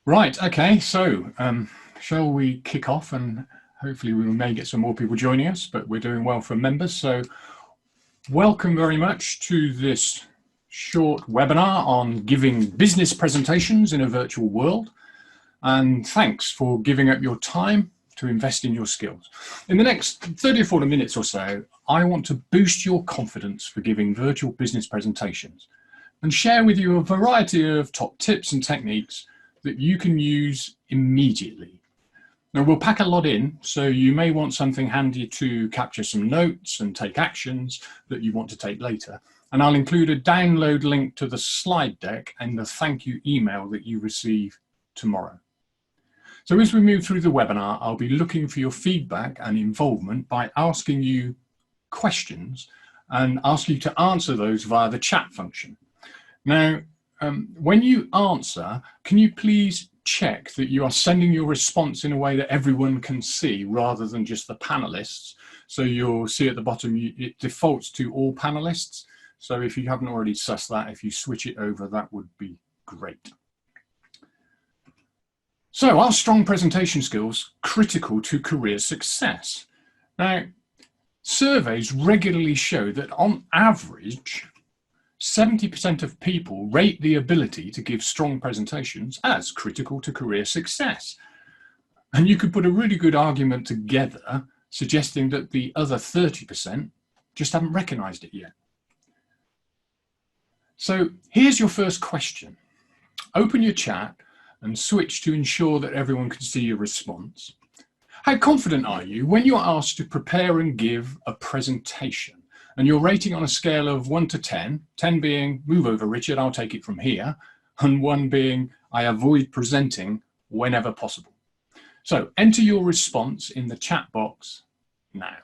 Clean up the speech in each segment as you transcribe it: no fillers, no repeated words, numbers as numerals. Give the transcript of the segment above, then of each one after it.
Right, okay, so shall we kick off, and hopefully we may get some more people joining us, but we're doing well for members. So welcome very much to this short webinar on giving business presentations in a virtual world. And thanks for giving up your time to invest in your skills. In the next 30 or 40 minutes or so, I want to boost your confidence for giving virtual business presentations and share with you a variety of top tips and techniques that you can use immediately. Now, we'll pack a lot in, so you may want something handy to capture some notes and take actions that you want to take later. And I'll include a download link to the slide deck and the thank you email that you receive tomorrow. So as we move through the webinar, I'll be looking for your feedback and involvement by asking you questions and ask you to answer those via the chat function. Now, when you answer, can you please check that you are sending your response in a way that everyone can see rather than just the panelists? So you'll see at the bottom, it defaults to all panelists. So if you haven't already sussed that, if you switch it over, that would be great. So are strong presentation skills critical to career success? Now, surveys regularly show that on average, 70% of people rate the ability to give strong presentations as critical to career success. And you could put a really good argument together suggesting that the other 30% just haven't recognized it yet. So here's your first question. Open your chat and switch to ensure that everyone can see your response. How confident are you when you're asked to prepare and give a presentation? And you're rating on a scale of 1 to 10, 10 being, move over, Richard, I'll take it from here, and 1 being, I avoid presenting whenever possible. So enter your response in the chat box now.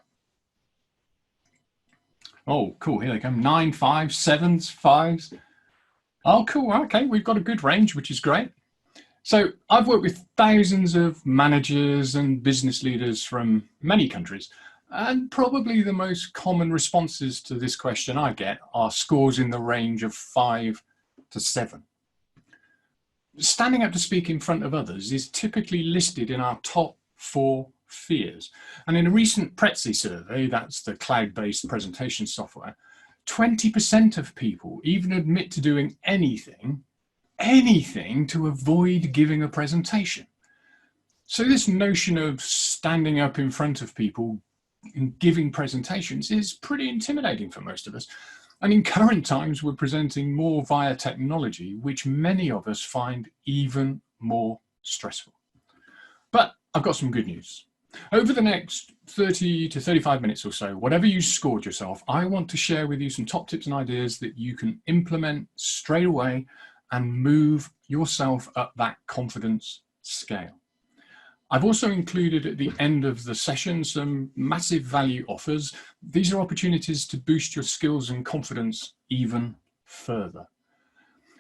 Oh, cool, here they come, 9, 5, 7s, 5s. Oh, cool, okay, we've got a good range, which is great. So I've worked with thousands of managers and business leaders from many countries. And probably the most common responses to this question I get are scores in the range of 5 to 7. Standing up to speak in front of others is typically listed in our top 4 fears. And in a recent Prezi survey, that's the cloud-based presentation software, 20% of people even admit to doing anything to avoid giving a presentation. So this notion of standing up in front of people in giving presentations is pretty intimidating for most of us. And in current times, we're presenting more via technology, which many of us find even more stressful. But I've got some good news. Over the next 30 to 35 minutes or so, whatever you scored yourself, I want to share with you some top tips and ideas that you can implement straight away and move yourself up that confidence scale. I've also included at the end of the session some massive value offers. These are opportunities to boost your skills and confidence even further.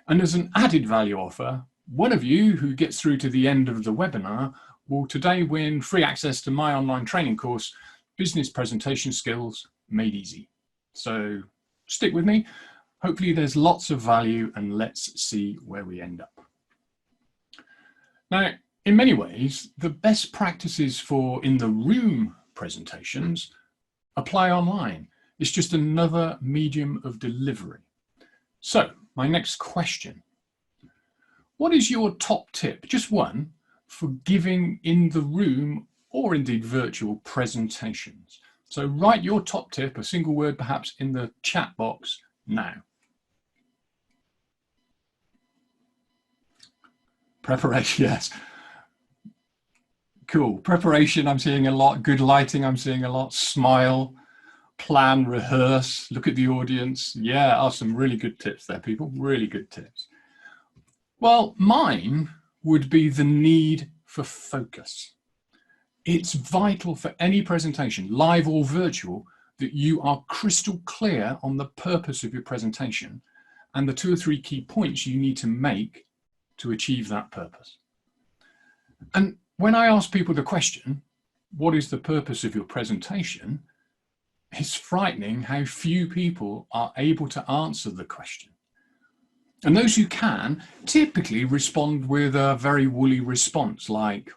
And as an added value offer, one of you who gets through to the end of the webinar will today win free access to my online training course, Business Presentation Skills Made Easy. So stick with me. Hopefully there's lots of value, and let's see where we end up. Now, in many ways, the best practices for in-the-room presentations apply online. It's just another medium of delivery. So, my next question. What is your top tip, just one, for giving in-the-room or indeed virtual presentations? So write your top tip, a single word perhaps, in the chat box now. Preparation, yes. Cool. Preparation, I'm seeing a lot. Good lighting, I'm seeing a lot. Smile, plan, rehearse, look at the audience. Yeah, are some really good tips there, people. Really good tips. Well, mine would be the need for focus. It's vital for any presentation, live or virtual, that you are crystal clear on the purpose of your presentation and the 2 or 3 key points you need to make to achieve that purpose. And when I ask people the question, what is the purpose of your presentation? It's frightening how few people are able to answer the question. And those who can typically respond with a very woolly response, like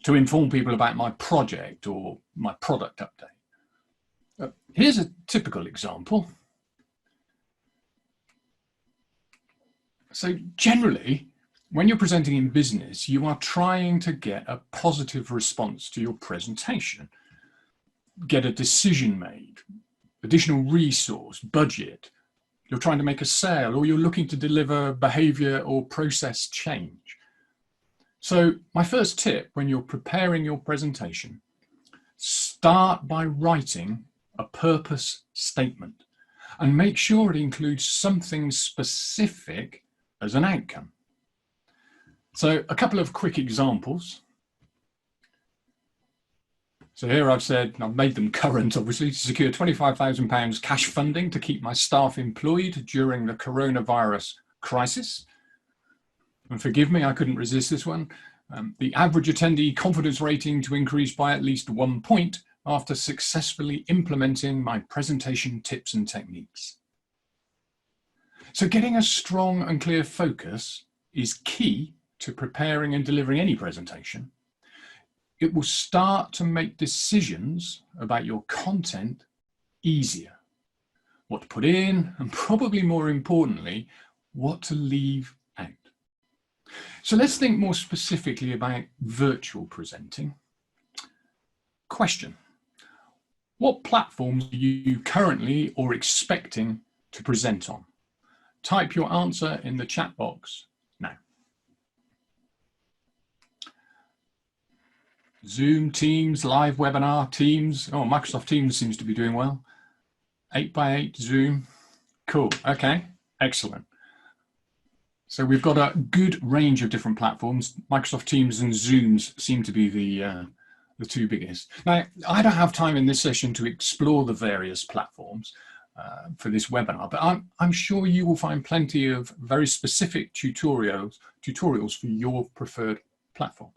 to inform people about my project or my product update. Here's a typical example. So generally, when you're presenting in business, you are trying to get a positive response to your presentation, get a decision made, additional resource, budget. You're trying to make a sale, or you're looking to deliver behavior or process change. So my first tip when you're preparing your presentation, start by writing a purpose statement and make sure it includes something specific as an outcome. So a couple of quick examples. So here I've said, I've made them current, obviously, to secure £25,000 cash funding to keep my staff employed during the coronavirus crisis. And forgive me, I couldn't resist this one. The average attendee confidence rating to increase by at least 1 point after successfully implementing my presentation tips and techniques. So getting a strong and clear focus is key to preparing and delivering any presentation. It will start to make decisions about your content easier. What to put in, and probably more importantly, what to leave out. So let's think more specifically about virtual presenting. Question: what platforms are you currently or expecting to present on? Type your answer in the chat box now. Zoom, Teams, live webinar, Teams. Oh, Microsoft Teams seems to be doing well. 8x8 Zoom. Cool. Okay, excellent. So we've got a good range of different platforms. Microsoft Teams and Zooms seem to be the two biggest. Now, I don't have time in this session to explore the various platforms for this webinar, but I'm sure you will find plenty of very specific tutorials for your preferred platform.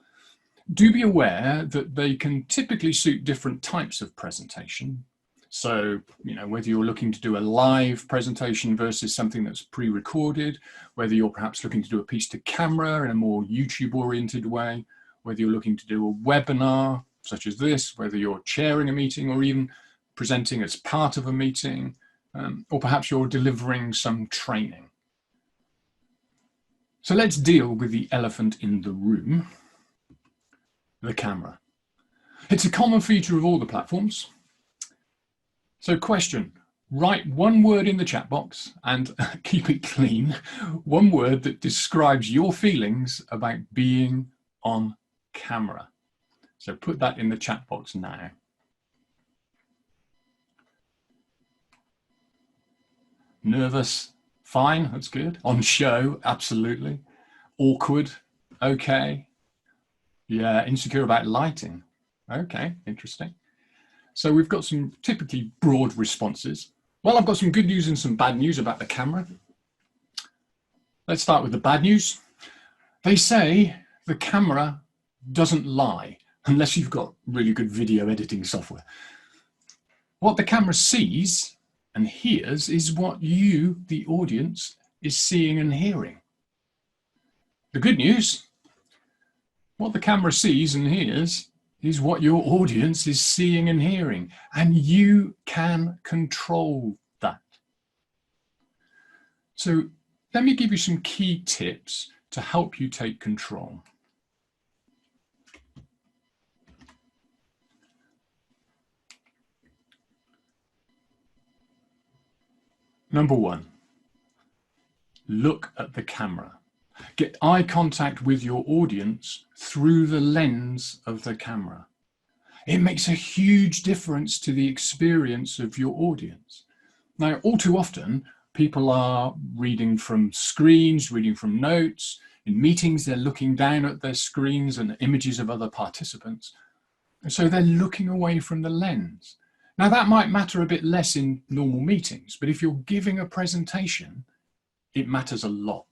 Do be aware that they can typically suit different types of presentation. So, whether you're looking to do a live presentation versus something that's pre-recorded, whether you're perhaps looking to do a piece to camera in a more YouTube-oriented way, whether you're looking to do a webinar such as this, whether you're chairing a meeting or even presenting as part of a meeting, or perhaps you're delivering some training. So let's deal with the elephant in the room, the camera. It's a common feature of all the platforms. So question, write one word in the chat box and keep it clean. One word that describes your feelings about being on camera. So put that in the chat box now. Nervous, fine, that's good. On show, absolutely. Awkward, okay. Yeah, insecure about lighting. Okay, interesting. So we've got some typically broad responses. Well, I've got some good news and some bad news about the camera. Let's start with the bad news. They say the camera doesn't lie unless you've got really good video editing software. What the camera sees and hears is what you, the audience, is seeing and hearing. The good news, what the camera sees and hears is what your audience is seeing and hearing, and you can control that. So let me give you some key tips to help you take control. Number one, look at the camera. Get eye contact with your audience through the lens of the camera. It makes a huge difference to the experience of your audience. Now, all too often, people are reading from screens, reading from notes. In meetings, they're looking down at their screens and images of other participants. And so they're looking away from the lens. Now, that might matter a bit less in normal meetings, but if you're giving a presentation, it matters a lot.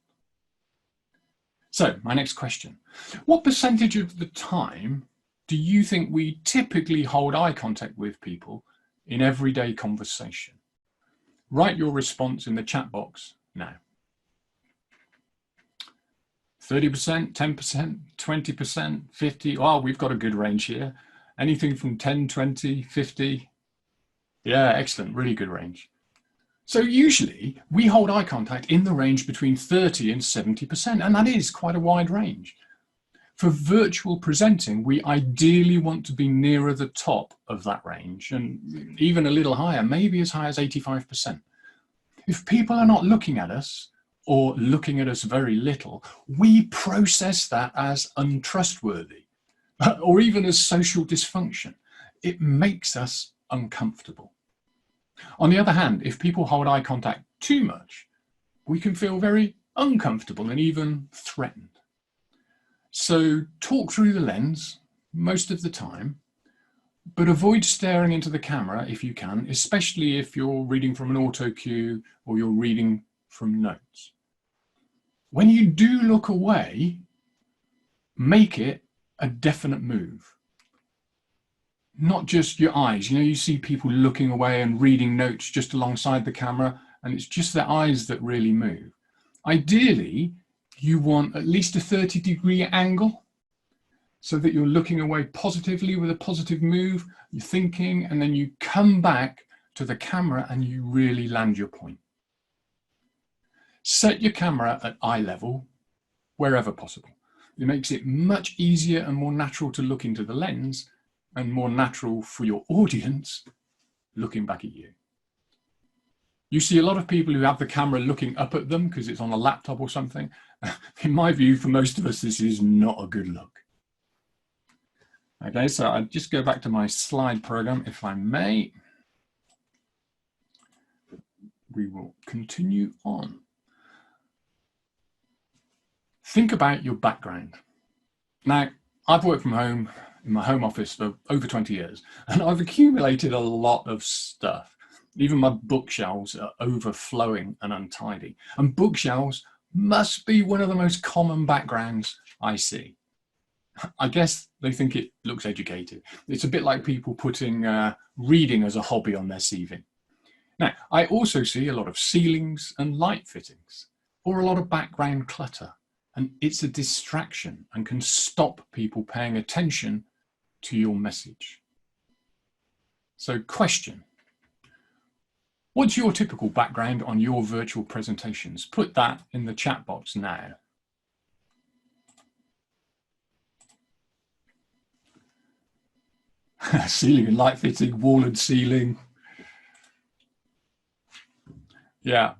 So my next question, what percentage of the time do you think we typically hold eye contact with people in everyday conversation? Write your response in the chat box now. 30%, 10%, 20%, 50. Oh, we've got a good range here. Anything from 10, 20, 50. Yeah, excellent, really good range. So usually we hold eye contact in the range between 30 and 70%, and that is quite a wide range. For virtual presenting, we ideally want to be nearer the top of that range and even a little higher, maybe as high as 85%. If people are not looking at us or looking at us very little, we process that as untrustworthy or even as social dysfunction. It makes us uncomfortable. On the other hand, if people hold eye contact too much, we can feel very uncomfortable and even threatened. So talk through the lens most of the time, but avoid staring into the camera if you can, especially if you're reading from an auto cue or you're reading from notes. When you do look away, make it a definite move. Not just your eyes. You know, you see people looking away and reading notes just alongside the camera, and it's just their eyes that really move. Ideally, you want at least a 30-degree angle so that you're looking away positively with a positive move, you're thinking, and then you come back to the camera and you really land your point. Set your camera at eye level wherever possible. It makes it much easier and more natural to look into the lens and more natural for your audience looking back at you. You see a lot of people who have the camera looking up at them because it's on a laptop or something. In my view, for most of us, this is not a good look. Okay, so I'll just go back to my slide program, if I may. We will continue on. Think about your background. Now, I've worked from home in my home office for over 20 years, and I've accumulated a lot of stuff. Even my bookshelves are overflowing and untidy. And bookshelves must be one of the most common backgrounds I see. I guess they think it looks educated. It's a bit like people putting reading as a hobby on their CV. Now, I also see a lot of ceilings and light fittings, or a lot of background clutter. And it's a distraction and can stop people paying attention to your message. So question. What's your typical background on your virtual presentations? Put that in the chat box now. Ceiling and light fitting, wall and ceiling. Yeah.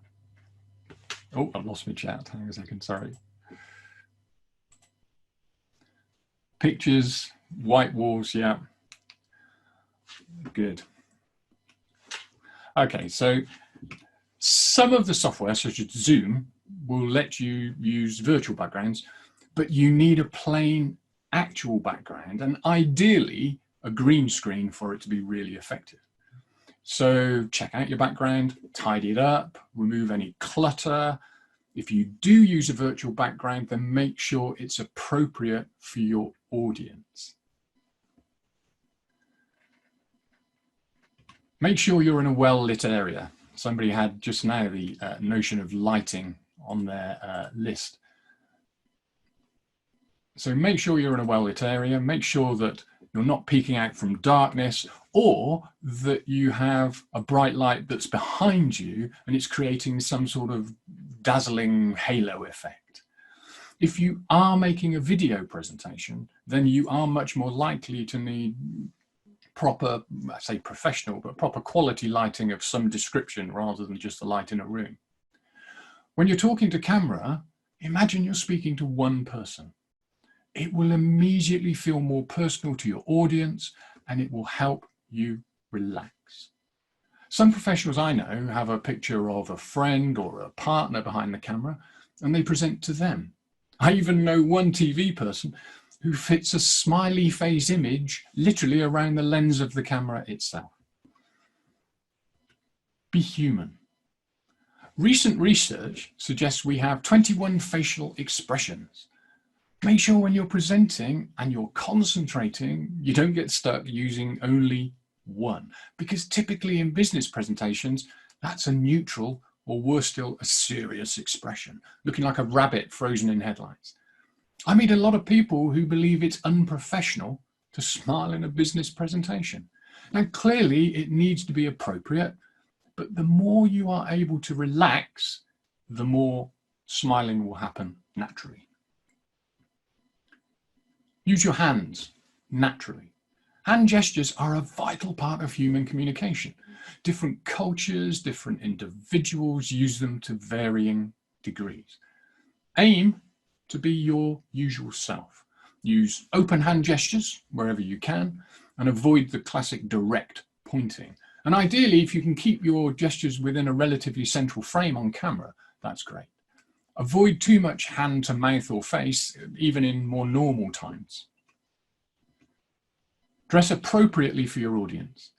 Oh, I've lost my chat. Hang on a second, sorry. Pictures, white walls, yeah. Good. Okay, so some of the software, such as Zoom, will let you use virtual backgrounds, but you need a plain actual background and ideally a green screen for it to be really effective. So check out your background, tidy it up, remove any clutter. If you do use a virtual background, then make sure it's appropriate for your audience. Make sure you're in a well-lit area. Somebody had just now the notion of lighting on their list. So make sure you're in a well-lit area. Make sure that you're not peeking out from darkness, or that you have a bright light that's behind you and it's creating some sort of dazzling halo effect. If you are making a video presentation, then you are much more likely to need proper, I say professional, but proper quality lighting of some description rather than just the light in a room. When you're talking to camera, imagine you're speaking to one person. It will immediately feel more personal to your audience and it will help you relax. Some professionals I know have a picture of a friend or a partner behind the camera and they present to them. I even know one TV person who fits a smiley face image literally around the lens of the camera itself. Be human. Recent research suggests we have 21 facial expressions. Make sure when you're presenting and you're concentrating, you don't get stuck using only one, because typically in business presentations, that's a neutral or worse still, a serious expression, looking like a rabbit frozen in headlights. I meet a lot of people who believe it's unprofessional to smile in a business presentation. Now, clearly it needs to be appropriate, but the more you are able to relax, the more smiling will happen naturally. Use your hands naturally. Hand gestures are a vital part of human communication. Different cultures, different individuals use them to varying degrees. Aim to be your usual self. Use open hand gestures wherever you can and avoid the classic direct pointing. And ideally, if you can keep your gestures within a relatively central frame on camera, that's great. Avoid too much hand to mouth or face, even in more normal times. Dress appropriately for your audience.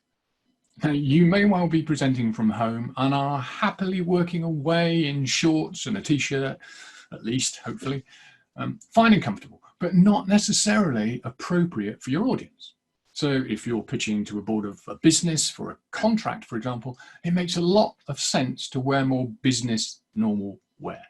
Now, you may well be presenting from home and are happily working away in shorts and a t-shirt, at least, hopefully, fine and comfortable, but not necessarily appropriate for your audience. So if you're pitching to a board of a business for a contract, for example, it makes a lot of sense to wear more business normal wear.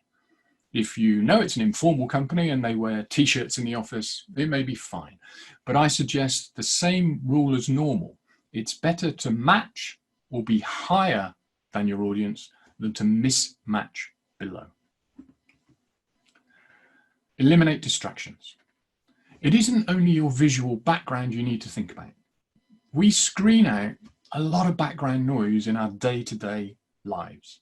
If you know it's an informal company and they wear t-shirts in the office, it may be fine. But I suggest the same rule as normal. It's better to match or be higher than your audience than to mismatch below. Eliminate distractions. It isn't only your visual background you need to think about. We screen out a lot of background noise in our day-to-day lives,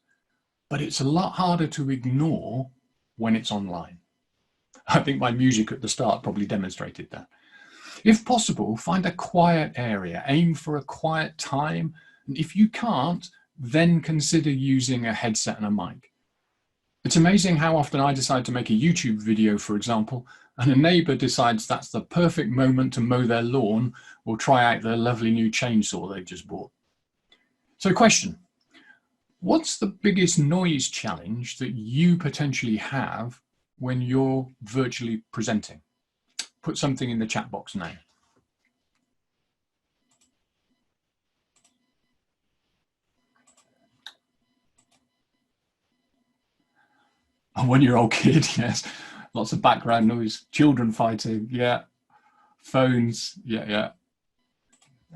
but it's a lot harder to ignore when it's online. I think my music at the start probably demonstrated that. If possible, find a quiet area, aim for a quiet time, and if you can't, then consider using a headset and a mic. It's amazing how often I decide to make a YouTube video, for example, and a neighbour decides that's the perfect moment to mow their lawn or try out their lovely new chainsaw they've just bought. So question, what's the biggest noise challenge that you potentially have when you're virtually presenting? Put something in the chat box now. A 1-year-old kid, yes. Lots of background noise. Children fighting, yeah. Phones, yeah.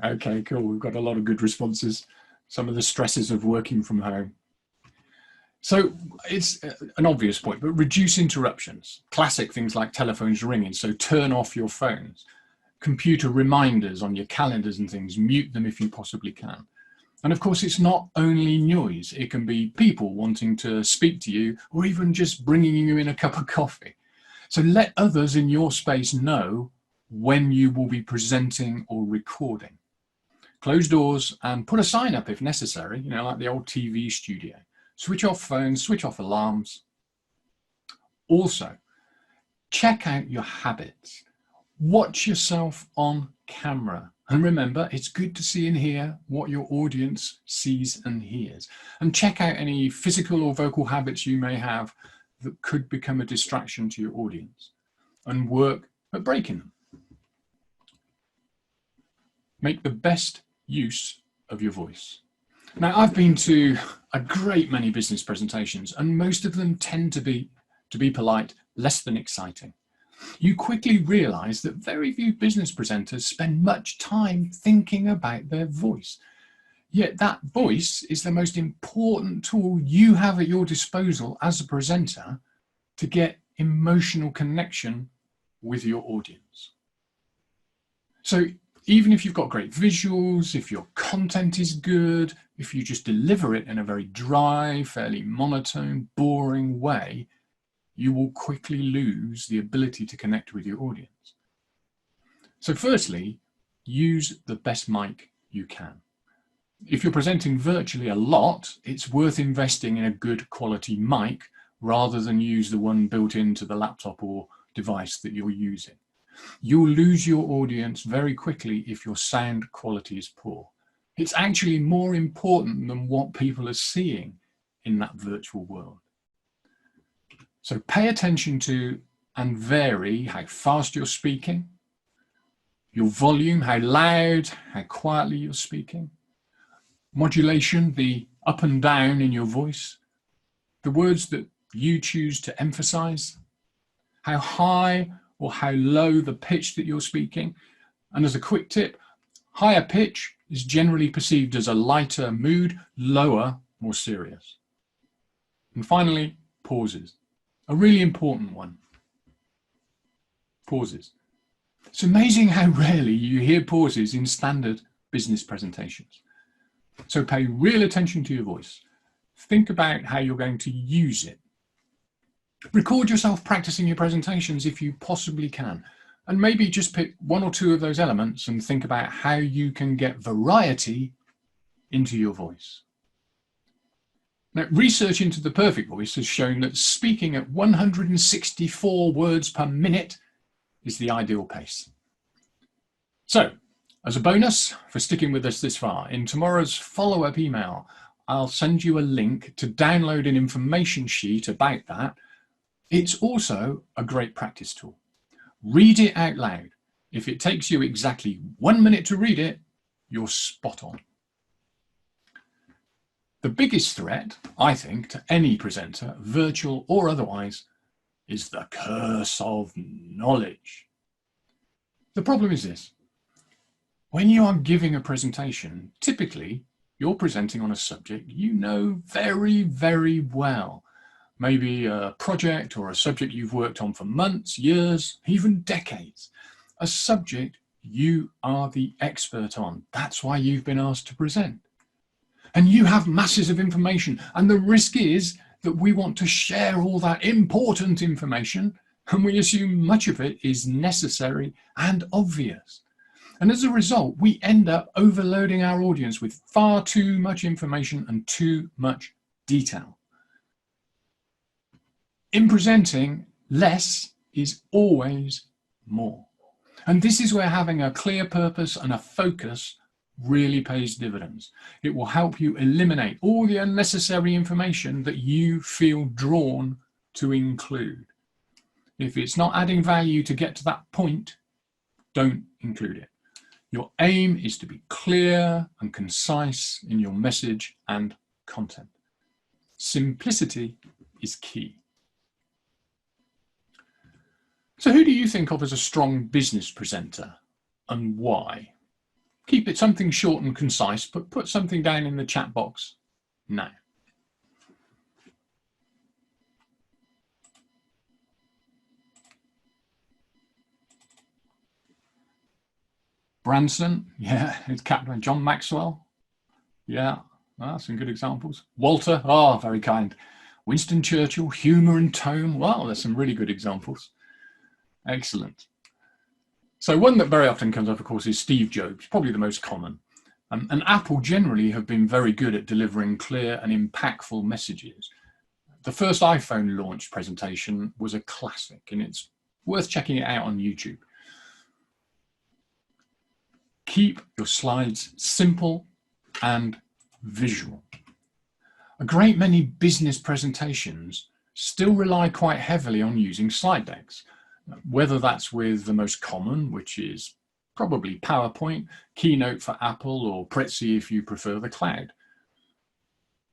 Okay, cool. We've got a lot of good responses. Some of the stresses of working from home. So it's an obvious point, but reduce interruptions. Classic things like telephones ringing, so turn off your phones. Computer reminders on your calendars and things, mute them if you possibly can. And of course, it's not only noise. It can be people wanting to speak to you or even just bringing you in a cup of coffee. So let others in your space know when you will be presenting or recording. Close doors and put a sign up if necessary, like the old TV studio. Switch off phones, switch off alarms. Also, check out your habits. Watch yourself on camera. And remember, it's good to see and hear what your audience sees and hears. And check out any physical or vocal habits you may have that could become a distraction to your audience. And work at breaking them. Make the best use of your voice. Now, I've been to a great many business presentations, and most of them tend to be polite, less than exciting. You quickly realize that very few business presenters spend much time thinking about their voice. Yet that voice is the most important tool you have at your disposal as a presenter to get emotional connection with your audience. So even if you've got great visuals, if your content is good, if you just deliver it in a very dry, fairly monotone, boring way, you will quickly lose the ability to connect with your audience. So firstly, use the best mic you can. If you're presenting virtually a lot, it's worth investing in a good quality mic rather than use the one built into the laptop or device that you're using. You'll lose your audience very quickly if your sound quality is poor. It's actually more important than what people are seeing in that virtual world. So pay attention to and vary how fast you're speaking, your volume, how loud, how quietly you're speaking, modulation, the up and down in your voice, the words that you choose to emphasize, how high or how low the pitch that you're speaking. And as a quick tip, higher pitch is generally perceived as a lighter mood, lower, more serious. And finally, pauses. A really important one. Pauses. It's amazing how rarely you hear pauses in standard business presentations. So pay real attention to your voice. Think about how you're going to use it. Record yourself practicing your presentations if you possibly can, and maybe just pick one or two of those elements and think about how you can get variety into your voice. Now, research into the perfect voice has shown that speaking at 164 words per minute is the ideal pace. So, as a bonus for sticking with us this far, in tomorrow's follow-up email, I'll send you a link to download an information sheet about that. It's also a great practice tool. Read it out loud. If it takes you exactly 1 minute to read it, you're spot on. The biggest threat, I think, to any presenter, virtual or otherwise, is the curse of knowledge. The problem is this. When you are giving a presentation, typically you're presenting on a subject you know very, very well. Maybe a project or a subject you've worked on for months, years, even decades. A subject you are the expert on. That's why you've been asked to present. And you have masses of information, and the risk is that we want to share all that important information, and we assume much of it is necessary and obvious. And as a result, we end up overloading our audience with far too much information and too much detail. In presenting, less is always more. And this is where having a clear purpose and a focus really pays dividends. It will help you eliminate all the unnecessary information that you feel drawn to include. If it's not adding value to get to that point, don't include it. Your aim is to be clear and concise in your message and content. Simplicity is key. So who do you think of as a strong business presenter and why? Keep it something short and concise, but put something down in the chat box now. Branson, yeah, it's Captain John Maxwell. Yeah, some good examples. Walter, very kind. Winston Churchill, humour and tone. Wow, there's some really good examples. Excellent. So one that very often comes up, of course, is Steve Jobs, probably the most common. And Apple generally have been very good at delivering clear and impactful messages. The first iPhone launch presentation was a classic, and it's worth checking it out on YouTube. Keep your slides simple and visual. A great many business presentations still rely quite heavily on using slide decks, whether that's with the most common, which is probably PowerPoint, Keynote for Apple, or Prezi if you prefer the cloud.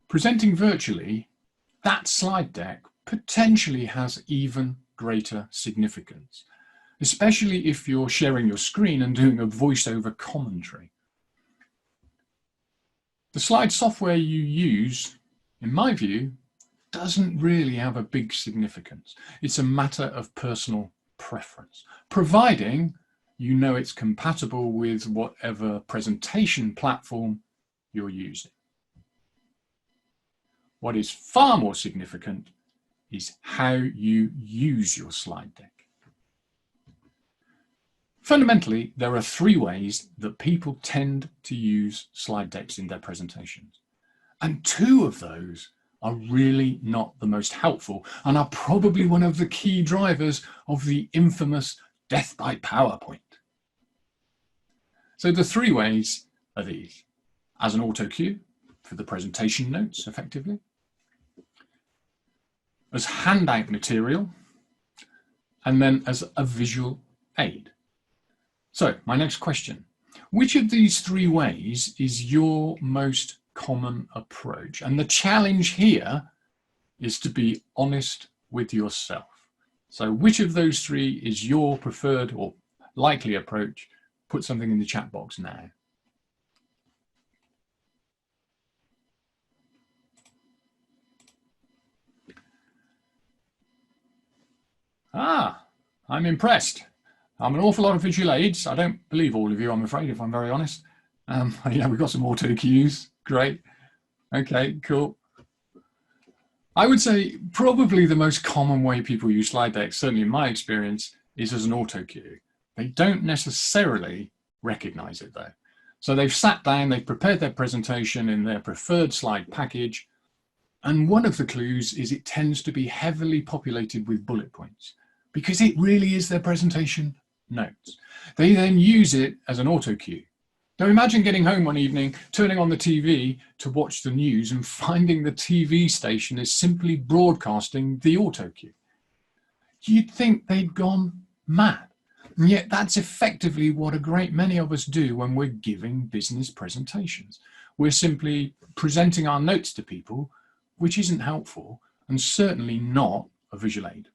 Presenting virtually, that slide deck potentially has even greater significance, especially if you're sharing your screen and doing a voiceover commentary. The slide software you use, in my view, doesn't really have a big significance. It's a matter of personal preference, providing you know it's compatible with whatever presentation platform you're using. What is far more significant is how you use your slide deck. Fundamentally, there are 3 ways that people tend to use slide decks in their presentations. And 2 of those are really not the most helpful and are probably one of the key drivers of the infamous death by PowerPoint. So the 3 ways are these: as an auto cue for the presentation notes effectively, as handout material, and then as a visual aid. So my next question, which of these 3 ways is your most common approach? And the challenge here is to be honest with yourself. So which of those three is your preferred or likely approach? Put something in the chat box now. Ah, I'm impressed. I'm an awful lot of visual aids. I don't believe all of you, I'm afraid, if I'm very honest. Yeah, we've got some auto cues. Great. Okay, cool. I would say probably the most common way people use slide decks, certainly in my experience, is as an auto cue. They don't necessarily recognize it though. So they've sat down, they've prepared their presentation in their preferred slide package. And one of the clues is it tends to be heavily populated with bullet points because it really is their presentation notes. They then use it as an auto cue. Now imagine getting home one evening, turning on the TV to watch the news and finding the TV station is simply broadcasting the auto cue. You'd think they'd gone mad. And yet that's effectively what a great many of us do when we're giving business presentations. We're simply presenting our notes to people, which isn't helpful and certainly not a visual aid.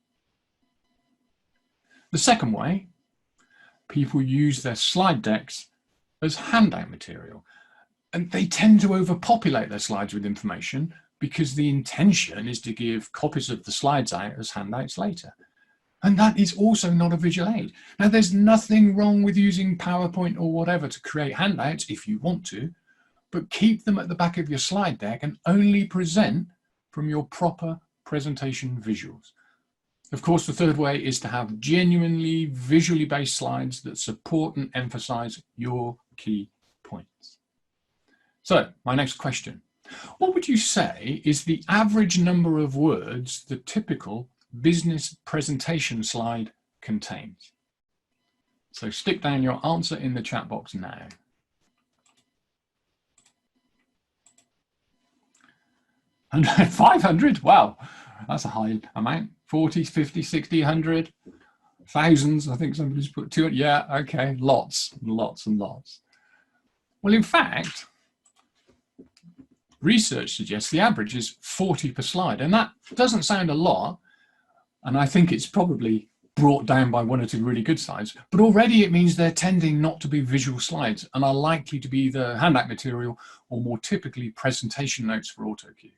The second way, people use their slide decks as handout material. And they tend to overpopulate their slides with information because the intention is to give copies of the slides out as handouts later. And that is also not a visual aid. Now, there's nothing wrong with using PowerPoint or whatever to create handouts if you want to, but keep them at the back of your slide deck and only present from your proper presentation visuals. Of course, the third way is to have genuinely visually based slides that support and emphasize your key points. So, my next question. What would you say is the average number of words the typical business presentation slide contains? So stick down your answer in the chat box now. And 500, wow, that's a high amount. 40, 50, 60, 100, thousands, I think somebody's put 200. Yeah, okay, lots and lots and lots. Well, in fact, research suggests the average is 40 per slide, and that doesn't sound a lot, and I think it's probably brought down by one or two really good slides, but already it means they're tending not to be visual slides and are likely to be either handout material or more typically presentation notes for auto cue.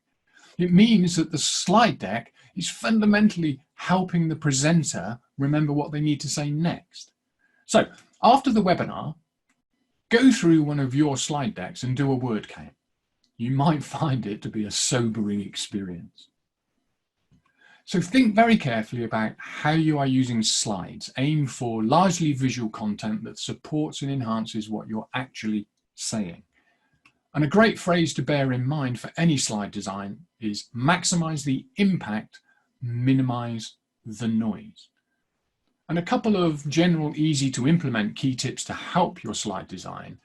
It means that the slide deck is fundamentally helping the presenter remember what they need to say next. So after the webinar, go through one of your slide decks and do a word count. You might find it to be a sobering experience. So think very carefully about how you are using slides. Aim for largely visual content that supports and enhances what you're actually saying. And a great phrase to bear in mind for any slide design is maximize the impact, minimize the noise. And a couple of general, easy to implement key tips to help your slide design.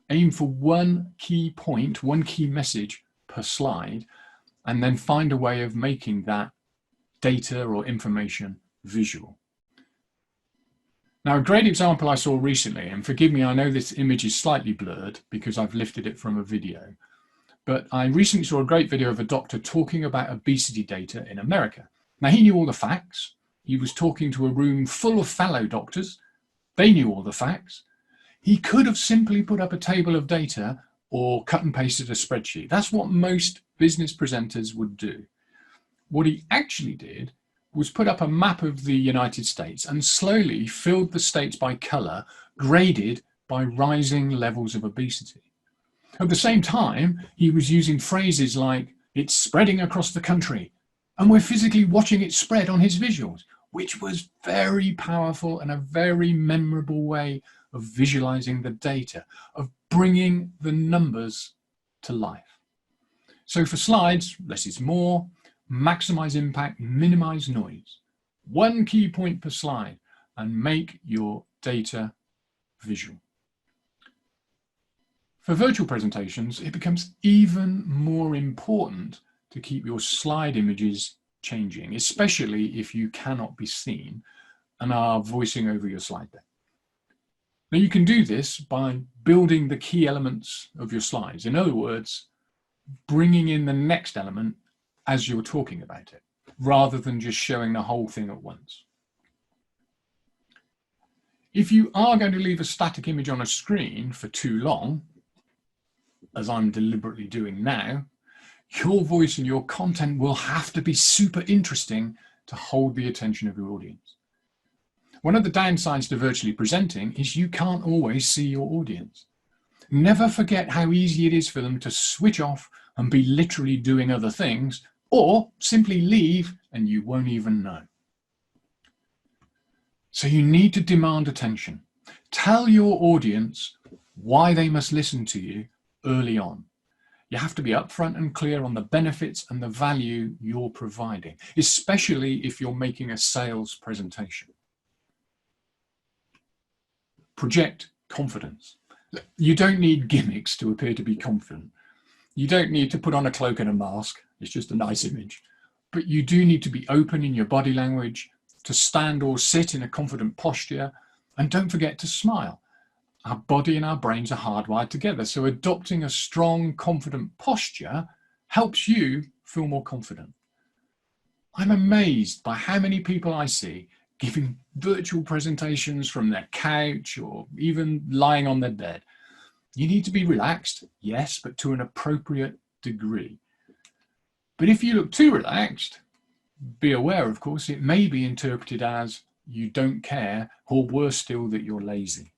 Aim for one key point, one key message per slide, and then find a way of making that data or information visual. Now, a great example I saw recently, and forgive me, I know this image is slightly blurred because I've lifted it from a video, but I recently saw a great video of a doctor talking about obesity data in America. Now, he knew all the facts. He was talking to a room full of fellow doctors. They knew all the facts. He could have simply put up a table of data or cut and pasted a spreadsheet. That's what most business presenters would do. What he actually did was put up a map of the United States and slowly filled the states by color, graded by rising levels of obesity. At the same time, he was using phrases like, it's spreading across the country, and we're physically watching it spread on his visuals, which was very powerful and a very memorable way of visualizing the data, of bringing the numbers to life. So for slides, less is more. Maximize impact, minimize noise. One key point per slide and make your data visual. For virtual presentations, it becomes even more important to keep your slide images changing, especially if you cannot be seen and are voicing over your slide deck. Now you can do this by building the key elements of your slides. In other words, bringing in the next element as you're talking about it, rather than just showing the whole thing at once. If you are going to leave a static image on a screen for too long, as I'm deliberately doing now, your voice and your content will have to be super interesting to hold the attention of your audience. One of the downsides to virtually presenting is you can't always see your audience. Never forget how easy it is for them to switch off and be literally doing other things, or simply leave and you won't even know. So you need to demand attention. Tell your audience why they must listen to you early on. You have to be upfront and clear on the benefits and the value you're providing, especially if you're making a sales presentation. Project confidence. You don't need gimmicks to appear to be confident. You don't need to put on a cloak and a mask. It's just a nice image. But you do need to be open in your body language, to stand or sit in a confident posture, and don't forget to smile. Our body and our brains are hardwired together, so adopting a strong, confident posture helps you feel more confident. I'm amazed by how many people I see giving virtual presentations from their couch or even lying on their bed. You need to be relaxed, yes, but to an appropriate degree. But if you look too relaxed, be aware, of course, it may be interpreted as you don't care, or worse still, that you're lazy.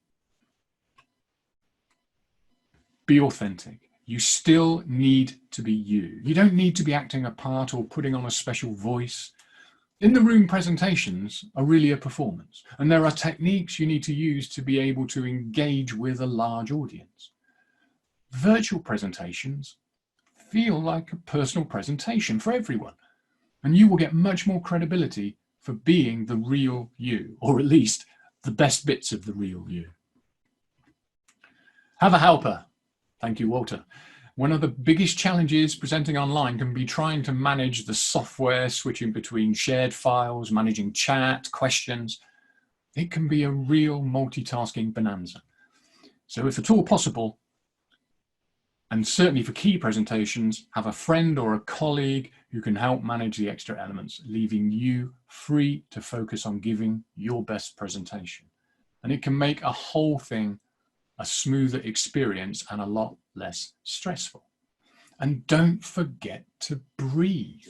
Be authentic. You still need to be you. You don't need to be acting a part or putting on a special voice. In the room presentations are really a performance, and there are techniques you need to use to be able to engage with a large audience. Virtual presentations feel like a personal presentation for everyone, and you will get much more credibility for being the real you, or at least the best bits of the real you. Have a helper. Thank you, Walter. One of the biggest challenges presenting online can be trying to manage the software, switching between shared files, managing chat, questions. It can be a real multitasking bonanza. So if at all possible, and certainly for key presentations, have a friend or a colleague who can help manage the extra elements, leaving you free to focus on giving your best presentation. And it can make a whole thing a smoother experience and a lot less stressful. And don't forget to breathe.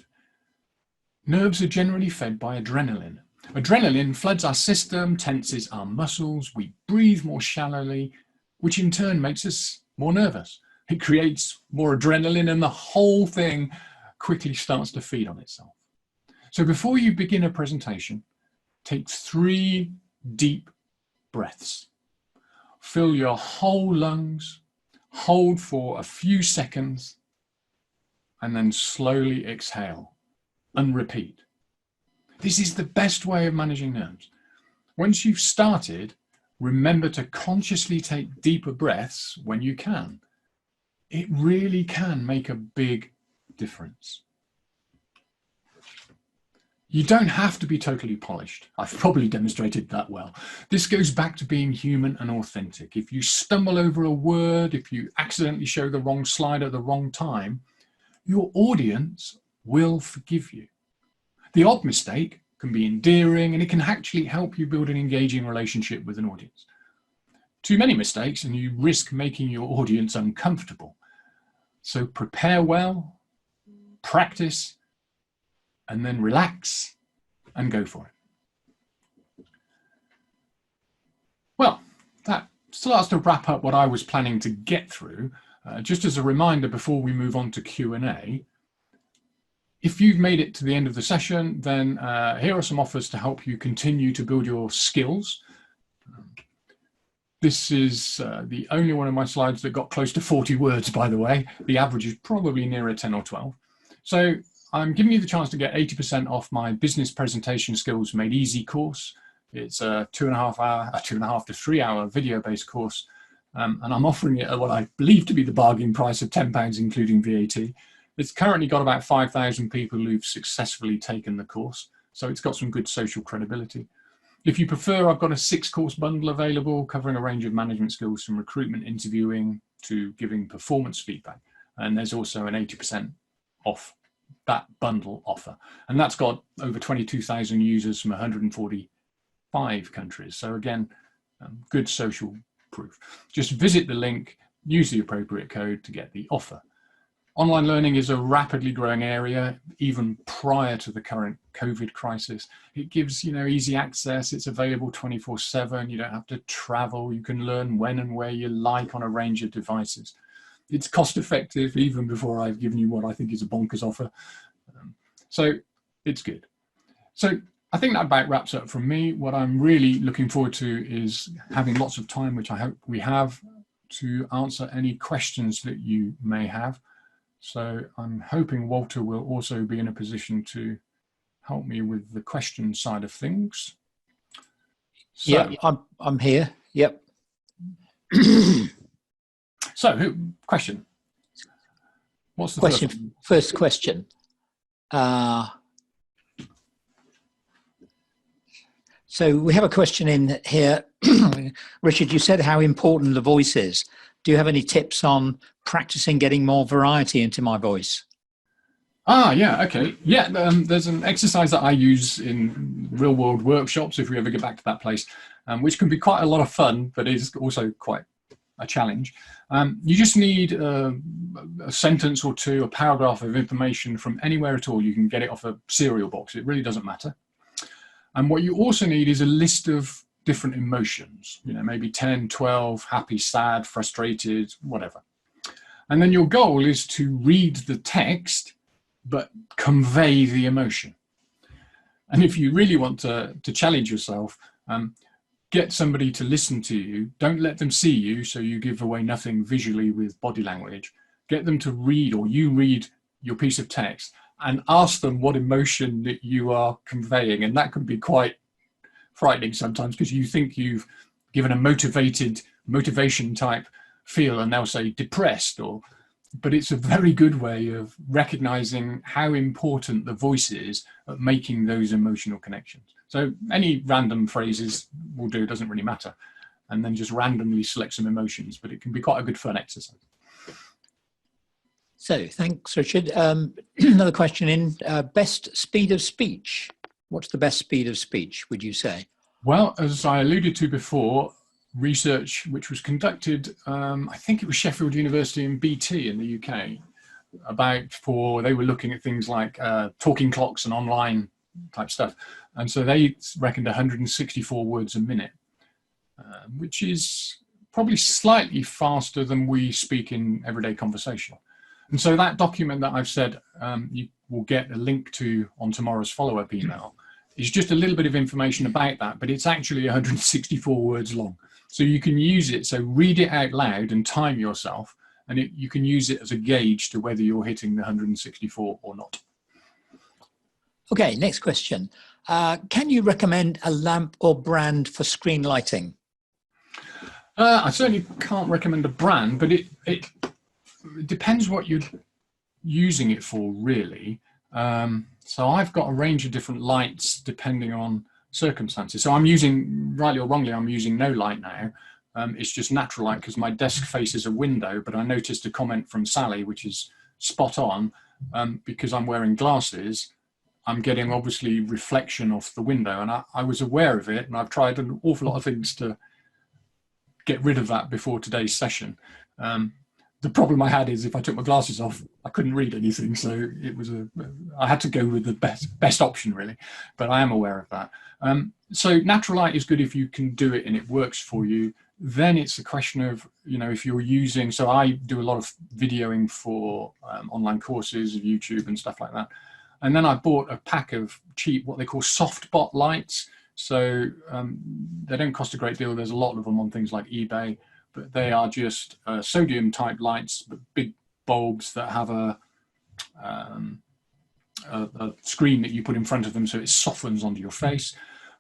Nerves are generally fed by adrenaline. Adrenaline floods our system, tenses our muscles, we breathe more shallowly, which in turn makes us more nervous. It creates more adrenaline and the whole thing quickly starts to feed on itself. So before you begin a presentation, take 3 deep breaths. Fill your whole lungs, hold for a few seconds, and then slowly exhale and repeat. This is the best way of managing nerves. Once you've started, remember to consciously take deeper breaths when you can. It really can make a big difference. You don't have to be totally polished. I've probably demonstrated that well. This goes back to being human and authentic. If you stumble over a word, if you accidentally show the wrong slide at the wrong time, your audience will forgive you. The odd mistake can be endearing and it can actually help you build an engaging relationship with an audience. Too many mistakes and you risk making your audience uncomfortable. So prepare well, practice, and then relax and go for it. Well, that starts to wrap up what I was planning to get through. Just as a reminder before we move on to Q&A, if you've made it to the end of the session, then here are some offers to help you continue to build your skills. This is the only one of my slides that got close to 40 words, by the way. The average is probably nearer 10 or 12. So I'm giving you the chance to get 80% off my Business Presentation Skills Made Easy course. It's a 2.5 to 3 hour video-based course. And I'm offering it at what I believe to be the bargain price of £10, including VAT. It's currently got about 5,000 people who've successfully taken the course. So it's got some good social credibility. If you prefer, I've got a 6-course bundle available covering a range of management skills from recruitment, interviewing to giving performance feedback. And there's also an 80% off that bundle offer. And that's got over 22,000 users from 145 countries. So again, Good social proof. Just visit the link, use the appropriate code to get the offer. Online learning is a rapidly growing area, even prior to the current COVID crisis. It gives, easy access. It's available 24/7. You don't have to travel. You can learn when and where you like on a range of devices. It's cost effective, even before I've given you what I think is a bonkers offer. So it's good. So I think that about wraps up from me. What I'm really looking forward to is having lots of time, which I hope we have, to answer any questions that you may have. So I'm hoping Walter will also be in a position to help me with the question side of things. So, yeah, I'm here. Yep. So, question. What's the question? First question. So we have a question in here. Richard, you said how important the voice is. Do you have any tips on practicing getting more variety into my voice? Yeah, okay. Yeah, there's an exercise that I use in real world workshops, if we ever get back to that place, which can be quite a lot of fun, but is also quite a challenge. You just need a sentence or two, a paragraph of information from anywhere at all. You can get it off a cereal box. It really doesn't matter. And what you also need is a list of different emotions, maybe 10, 12, happy, sad, frustrated, whatever. And then your goal is to read the text, but convey the emotion. And if you really want to challenge yourself, get somebody to listen to you. Don't let them see you, so you give away nothing visually with body language. Get them to read, or you read your piece of text, and ask them what emotion that you are conveying. And that can be quite frightening sometimes, because you think you've given a motivation type feel, and they'll say depressed, but it's a very good way of recognizing how important the voice is at making those emotional connections. So any random phrases will do, it doesn't really matter. And then just randomly select some emotions, but it can be quite a good fun exercise. So thanks, Richard. Another question in, best speed of speech. What's the best speed of speech, would you say? Well, as I alluded to before, research which was conducted, I think it was Sheffield University and BT in the UK, they were looking at things like talking clocks and online type stuff. And so they reckoned 164 words a minute, which is probably slightly faster than we speak in everyday conversation. And so that document that I've said you will get a link to on tomorrow's follow-up email is just a little bit of information about that, but it's actually 164 words long. So you can use it, so read it out loud and time yourself, and you can use it as a gauge to whether you're hitting the 164 or not. Okay, next question. Can you recommend a lamp or brand for screen lighting? I certainly can't recommend a brand, but it depends what you're using it for, really. So I've got a range of different lights depending on circumstances. So I'm using, rightly or wrongly, I'm using no light now. It's just natural light because my desk faces a window, but I noticed a comment from Sally, which is spot on, because I'm wearing glasses. I'm getting obviously reflection off the window, and I was aware of it, and I've tried an awful lot of things to get rid of that before today's session. The problem I had is if I took my glasses off, I couldn't read anything. So I had to go with the best option, really, but I am aware of that. So natural light is good if you can do it and it works for you. Then it's a question of, if you're using, so I do a lot of videoing for online courses of YouTube and stuff like that. And then I bought a pack of cheap, what they call softbot lights. So they don't cost a great deal. There's a lot of them on things like eBay, but they are just sodium type lights, but big bulbs that have a screen that you put in front of them so it softens onto your face.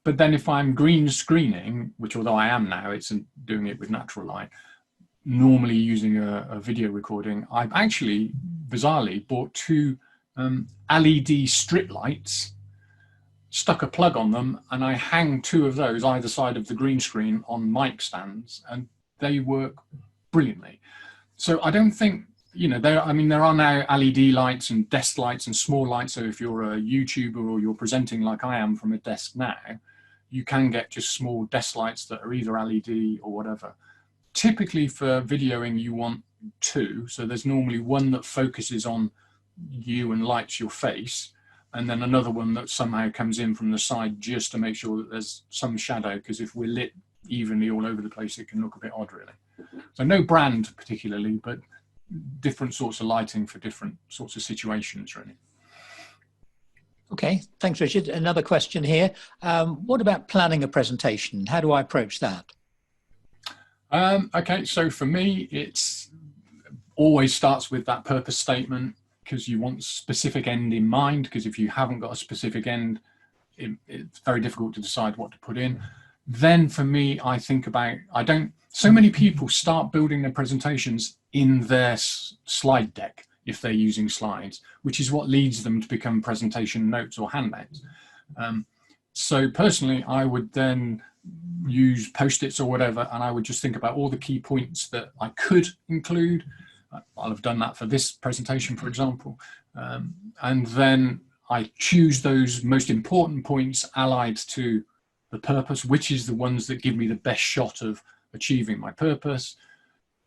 But then if I'm green screening, which although I am now, it's doing it with natural light, normally using a video recording, I've actually bizarrely bought two LED strip lights, stuck a plug on them, and I hang two of those either side of the green screen on mic stands, and they work brilliantly. So I don't think, there are now LED lights and desk lights and small lights. So if you're a YouTuber or you're presenting like I am from a desk now, you can get just small desk lights that are either LED or whatever. Typically for videoing, you want two. So there's normally one that focuses on you and lights your face, and then another one that somehow comes in from the side just to make sure that there's some shadow, because if we're lit evenly all over the place, it can look a bit odd, really. So no brand particularly, but different sorts of lighting for different sorts of situations, really. Okay, thanks, Richard. Another question here. What about planning a presentation? How do I approach that? Okay, so for me, it's always starts with that purpose statement, because you want specific end in mind, because if you haven't got a specific end, it's very difficult to decide what to put in. Then for me, I think about, so many people start building their presentations in their slide deck if they're using slides, which is what leads them to become presentation notes or handouts. So personally, I would then use Post-its or whatever, and I would just think about all the key points that I could include. I'll have done that for this presentation, for example. And then I choose those most important points allied to the purpose, which is the ones that give me the best shot of achieving my purpose.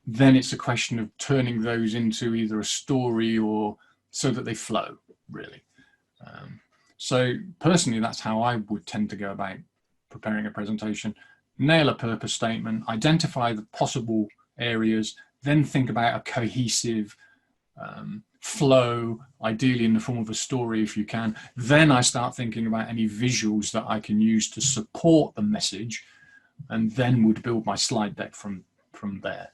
Then it's a question of turning those into either a story or so that they flow, really. So personally, that's how I would tend to go about preparing a presentation. Nail a purpose statement, identify the possible areas, then think about a cohesive flow, ideally in the form of a story if you can. Then I start thinking about any visuals that I can use to support the message, and then would build my slide deck from there.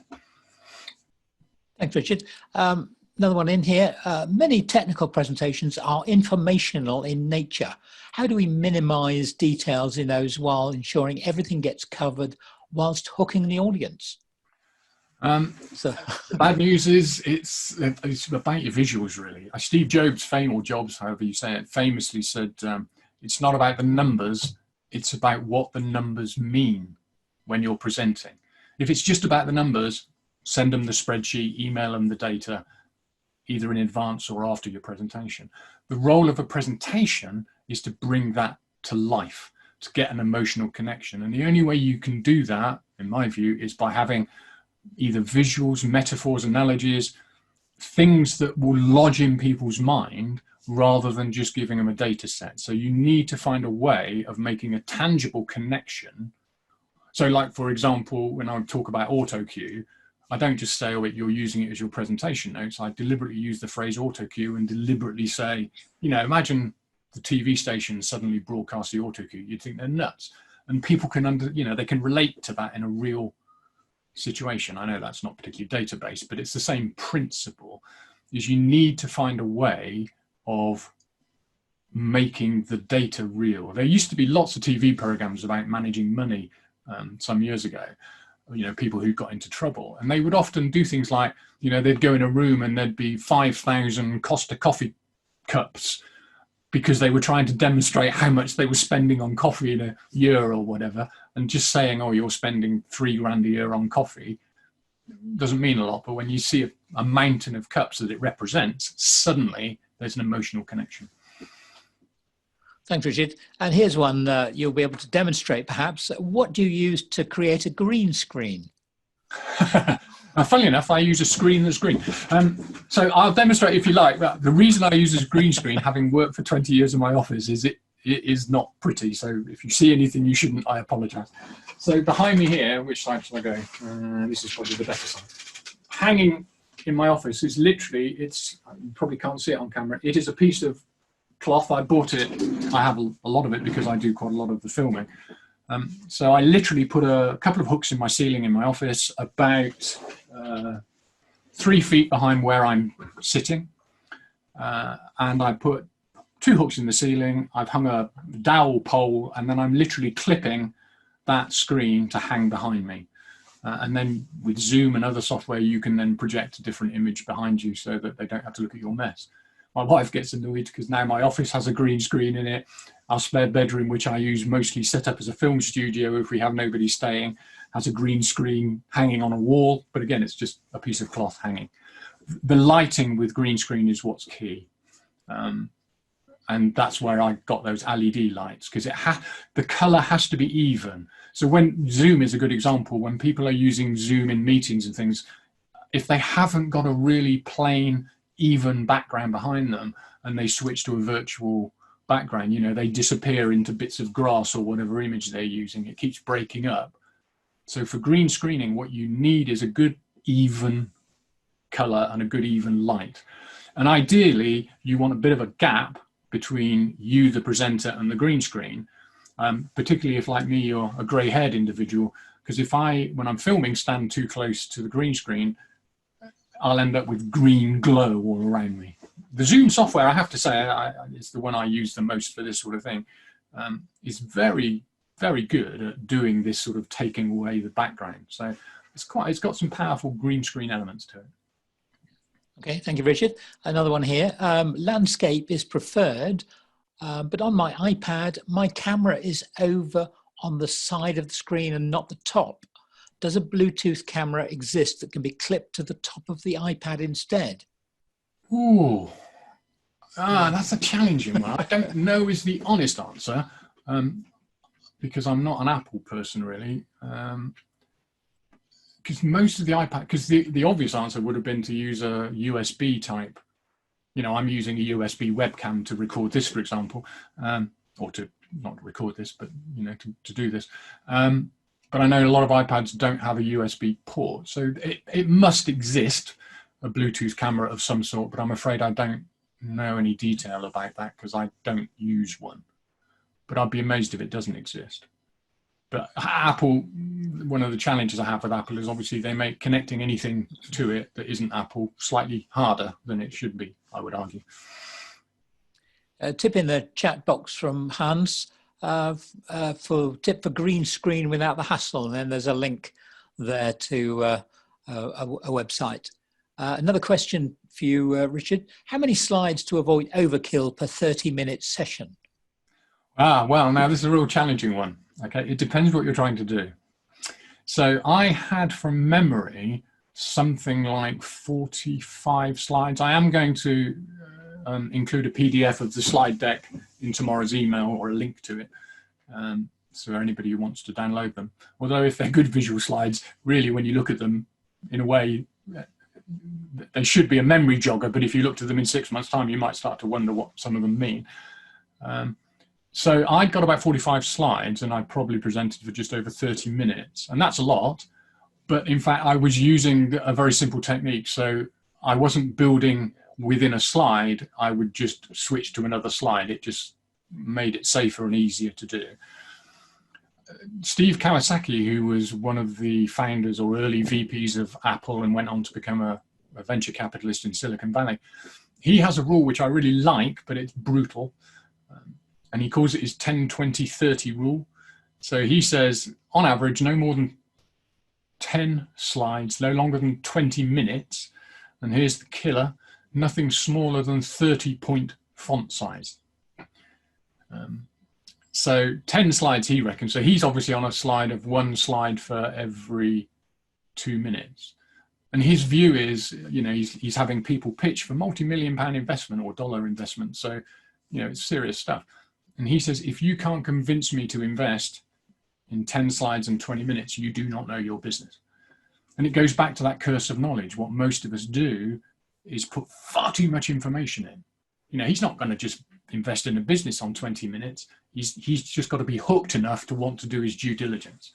Thanks, Richard. Another one in here. Many technical presentations are informational in nature. How do we minimize details in those while ensuring everything gets covered whilst hooking the audience? The bad news is it's about your visuals, really. Steve Jobs, or Jobs, however you say it, famously said, it's not about the numbers, it's about what the numbers mean when you're presenting. If it's just about the numbers, send them the spreadsheet, email them the data, either in advance or after your presentation. The role of a presentation is to bring that to life, to get an emotional connection. And the only way you can do that, in my view, is by having either visuals, metaphors, analogies, things that will lodge in people's mind rather than just giving them a data set. So you need to find a way of making a tangible connection. So like, for example, when I talk about auto cue, I don't just say, oh, you're using it as your presentation notes. I deliberately use the phrase auto cue and deliberately say, imagine the TV station suddenly broadcast the auto cue. You'd think they're nuts. And people can, they can relate to that in a real situation. I know that's not particularly data-based, but it's the same principle, is you need to find a way of making the data real. There used to be lots of TV programs about managing money some years ago, people who got into trouble, and they would often do things like, they'd go in a room and there'd be 5,000 Costa coffee cups because they were trying to demonstrate how much they were spending on coffee in a year or whatever, and just saying, oh, you're spending $3,000 a year on coffee doesn't mean a lot. But when you see a mountain of cups that it represents, suddenly there's an emotional connection. Thanks, Richard. And here's one you'll be able to demonstrate, perhaps. What do you use to create a green screen? Funnily enough, I use a screen that's green. So I'll demonstrate if you like. But the reason I use a green screen, having worked for 20 years in my office, is it is not pretty. So if you see anything you shouldn't, I apologize. So behind me here, which side shall I go? This is probably the better side. Hanging in my office is literally, you probably can't see it on camera. It is a piece of cloth. I bought it. I have a lot of it because I do quite a lot of the filming. So I literally put a couple of hooks in my ceiling in my office, about 3 feet behind where I'm sitting. And I put 2 hooks in the ceiling. I've hung a dowel pole, and then I'm literally clipping that screen to hang behind me. And then with Zoom and other software, you can then project a different image behind you so that they don't have to look at your mess. My wife gets annoyed because now my office has a green screen in it. Our spare bedroom, which I use mostly set up as a film studio if we have nobody staying, has a green screen hanging on a wall. But again, it's just a piece of cloth hanging. The lighting with green screen is what's key. And And that's where I got those LED lights, because the color has to be even. So when Zoom is a good example, when people are using Zoom in meetings and things, if they haven't got a really plain, even background behind them and they switch to a virtual background, you know, they disappear into bits of grass or whatever image they're using. It keeps breaking up. So for green screening, what you need is a good even color and a good even light. And ideally, you want a bit of a gap between you, the presenter, and the green screen, particularly if, like me, you're a grey-haired individual, because if I, when I'm filming, stand too close to the green screen, I'll end up with green glow all around me. The Zoom software, I have to say, it's the one I use the most for this sort of thing, is very, very good at doing this sort of taking away the background. So it's got some powerful green screen elements to it. Okay, thank you, Richard. Another one here. Landscape is preferred, but on my iPad, my camera is over on the side of the screen and not the top. Does a Bluetooth camera exist that can be clipped to the top of the iPad instead? Ooh, that's a challenging one. I don't know is the honest answer, because I'm not an Apple person really. Because most of the iPad, because the obvious answer would have been to use a USB type. You know, I'm using a USB webcam to record this, for example, or to not record this, but, you know, to do this. But I know a lot of iPads don't have a USB port. So it must exist, a Bluetooth camera of some sort, but I'm afraid I don't know any detail about that because I don't use one. But I'd be amazed if it doesn't exist. But Apple, one of the challenges I have with Apple is obviously they make connecting anything to it that isn't Apple slightly harder than it should be, I would argue. A tip in the chat box from Hans for tip for green screen without the hassle. And then there's a link there to a website. Another question for you, Richard. How many slides to avoid overkill per 30-minute session? Well, now this is a real challenging one. Okay, it depends what you're trying to do. So I had from memory something like 45 slides. I am going to include a PDF of the slide deck in tomorrow's email or a link to it. So anybody who wants to download them. Although if they're good visual slides, really when you look at them in a way, they should be a memory jogger, but if you looked at them in 6 months' time, you might start to wonder what some of them mean. So I got about 45 slides and I probably presented for just over 30 minutes. And that's a lot, but in fact, I was using a very simple technique. So I wasn't building within a slide. I would just switch to another slide. It just made it safer and easier to do. Steve Kawasaki, who was one of the founders or early VPs of Apple and went on to become a venture capitalist in Silicon Valley, he has a rule which I really like, but it's brutal. And he calls it his 10-20-30 rule. So he says, on average, no more than 10 slides, no longer than 20 minutes. And here's the killer, nothing smaller than 30-point font size. So 10 slides, he reckons. So he's obviously on a slide of one slide for every 2 minutes. And his view is, you know, he's having people pitch for multi-million-pound investment or dollar investment. So, you know, it's serious stuff. And he says, if you can't convince me to invest in 10 slides and 20 minutes, you do not know your business. And it goes back to that curse of knowledge. What most of us do is put far too much information in. You know, he's not going to just invest in a business on 20 minutes. He's just got to be hooked enough to want to do his due diligence.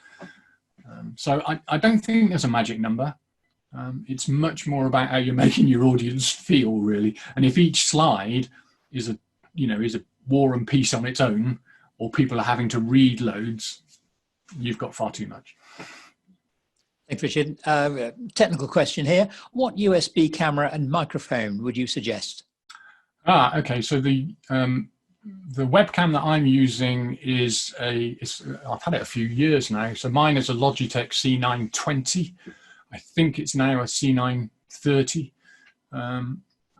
So I don't think there's a magic number. It's much more about how you're making your audience feel, really. And if each slide is a war and peace on its own, or people are having to read loads, you've got far too much. Thanks, Richard. Technical question here. What USB camera and microphone would you suggest? Okay. So the webcam that I'm using is I've had it a few years now. So mine is a Logitech C920. I think it's now a C930.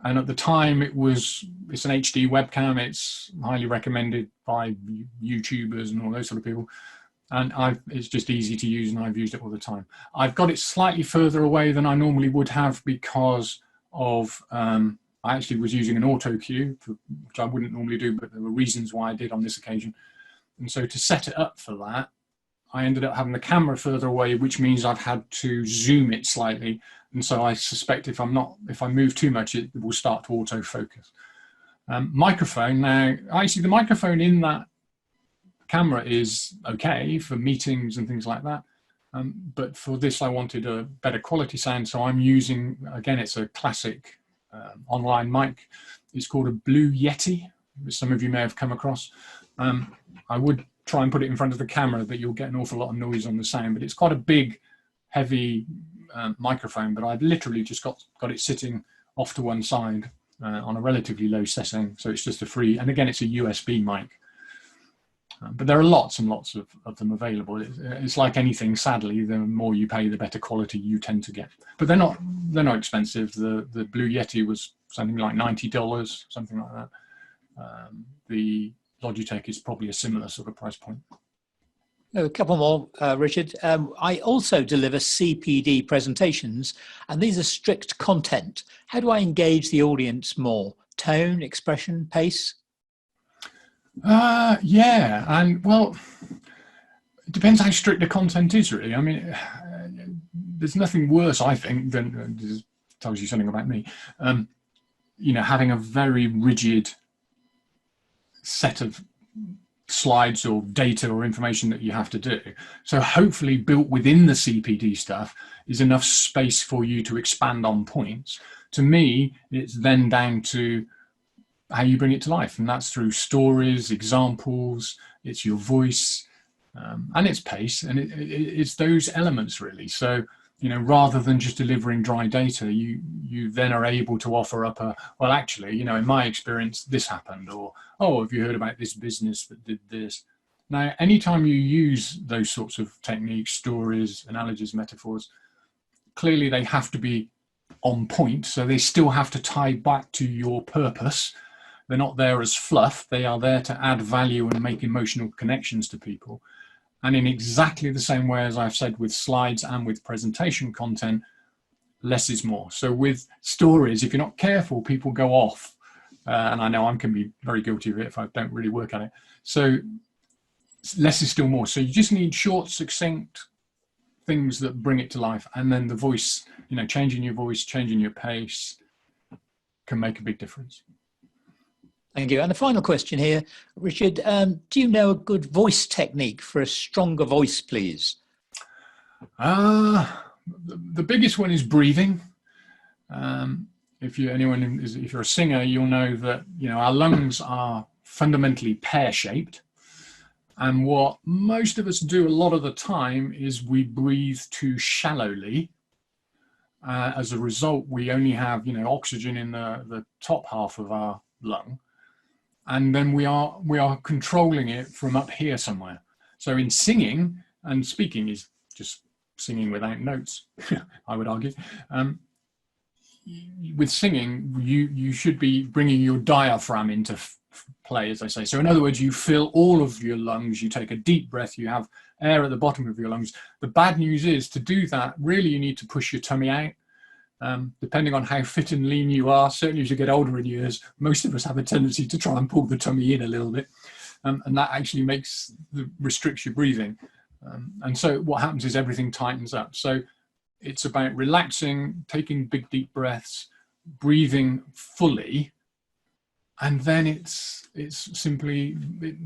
And at the time it's an HD webcam. It's highly recommended by YouTubers and all those sort of people. And it's just easy to use and I've used it all the time. I've got it slightly further away than I normally would have because of, I I actually was using an auto cue, which I wouldn't normally do, but there were reasons why I did on this occasion. And so to set it up for that, I ended up having the camera further away, which means I've had to zoom it slightly. And so I suspect if I move too much, it will start to autofocus. Microphone, now, actually the microphone in that camera is okay for meetings and things like that. But for this, I wanted a better quality sound. So I'm using, again, it's a classic online mic. It's called a Blue Yeti, which some of you may have come across. I would try and put it in front of the camera, but you'll get an awful lot of noise on the sound. But it's quite a big, heavy microphone, but I've literally just got it sitting off to one side on a relatively low setting. So it's just a free, and again, it's a USB mic. But there are lots and lots of them available. It's like anything, sadly, the more you pay, the better quality you tend to get. But they're not expensive. The Blue Yeti was something like $90, something like that. The Logitech is probably a similar sort of price point. A couple more, Richard. I also deliver CPD presentations, and these are strict content. How do I engage the audience more? Tone, expression, pace? Yeah, and well, it depends how strict the content is, really. I mean, there's nothing worse, I think, than this tells you something about me. You know, having a very rigid set of slides or data or information that you have to do. So hopefully built within the CPD stuff is enough space for you to expand on points. To me, it's then down to how you bring it to life, and that's through stories, examples, it's your voice, and its pace, and it's those elements really. So, you know, rather than just delivering dry data, you then are able to offer up well, actually, you know, in my experience, this happened, or, oh, have you heard about this business that did this? Now, anytime you use those sorts of techniques, stories, analogies, metaphors, clearly they have to be on point. So they still have to tie back to your purpose. They're not there as fluff. They are there to add value and make emotional connections to people. And in exactly the same way as I've said with slides and with presentation content, less is more. So with stories, if you're not careful, people go off. And I know I can be very guilty of it if I don't really work at it. So less is still more. So you just need short, succinct things that bring it to life. And then the voice, you know, changing your voice, changing your pace can make a big difference. Thank you. And the final question here, Richard, do you know a good voice technique for a stronger voice, please? The biggest one is breathing. If you're a singer, you'll know that, you know, our lungs are fundamentally pear-shaped. And what most of us do a lot of the time is we breathe too shallowly. As a result, we only have, you know, oxygen in the top half of our lung. And then we are controlling it from up here somewhere. So in singing, and speaking is just singing without notes, I would argue. With singing, you should be bringing your diaphragm into play, as I say. So in other words, you fill all of your lungs, you take a deep breath, you have air at the bottom of your lungs. The bad news is, to do that, really you need to push your tummy out. Depending on how fit and lean you are, certainly as you get older in years, most of us have a tendency to try and pull the tummy in a little bit. And that actually restricts your breathing. And so what happens is everything tightens up. So it's about relaxing, taking big, deep breaths, breathing fully. And then it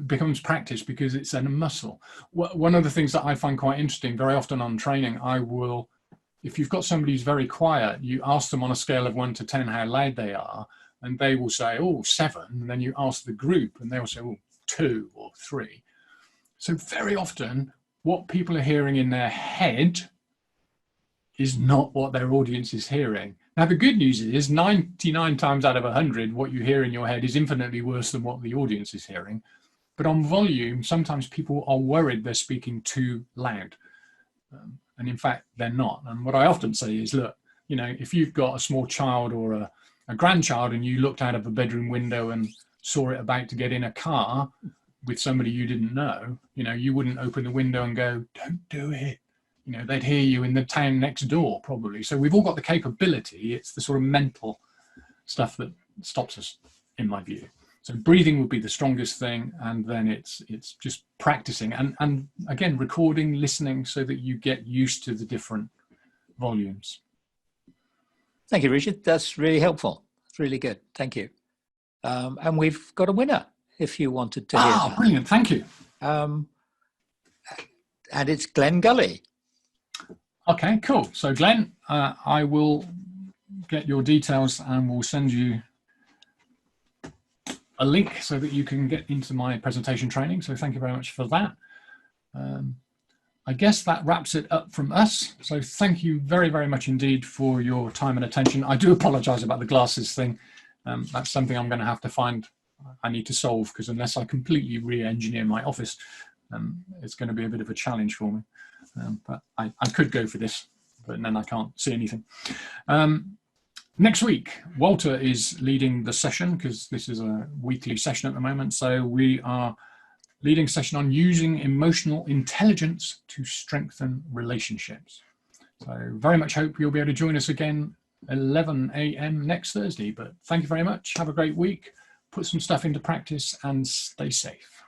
becomes practice because it's a muscle. One of the things that I find quite interesting, very often on training, if you've got somebody who's very quiet, you ask them on a scale of 1 to 10 how loud they are, and they will say, oh, 7. And then you ask the group and they will say, oh, 2 or 3. So very often what people are hearing in their head is not what their audience is hearing. Now, the good news is 99 times out of 100, what you hear in your head is infinitely worse than what the audience is hearing. But on volume, sometimes people are worried they're speaking too loud. And in fact, they're not. And what I often say is, look, you know, if you've got a small child or a grandchild and you looked out of a bedroom window and saw it about to get in a car with somebody you didn't know, you know, you wouldn't open the window and go, don't do it. You know, they'd hear you in the town next door, probably. So we've all got the capability. It's the sort of mental stuff that stops us, in my view. So breathing would be the strongest thing, and then it's just practicing and again recording, listening, so that you get used to the different volumes. Thank you, Richard. That's really helpful. It's really good. Thank you. And we've got a winner, if you wanted to hear that. Brilliant. Thank you. And it's Glenn Gully. Okay, cool. So Glenn, I will get your details and we'll send you a link so that you can get into my presentation training. So thank you very much for that. I guess that wraps it up from us. So thank you very, very much indeed for your time and attention. I do apologize about the glasses thing. That's something I'm going to have to find, I need to solve, because unless I completely re-engineer my office, it's going to be a bit of a challenge for me. But I could go for this, but then I can't see anything. Next week, Walter is leading the session, because this is a weekly session at the moment. So we are leading a session on using emotional intelligence to strengthen relationships. So very much hope you'll be able to join us again 11 a.m. next Thursday. But thank you very much. Have a great week. Put some stuff into practice and stay safe.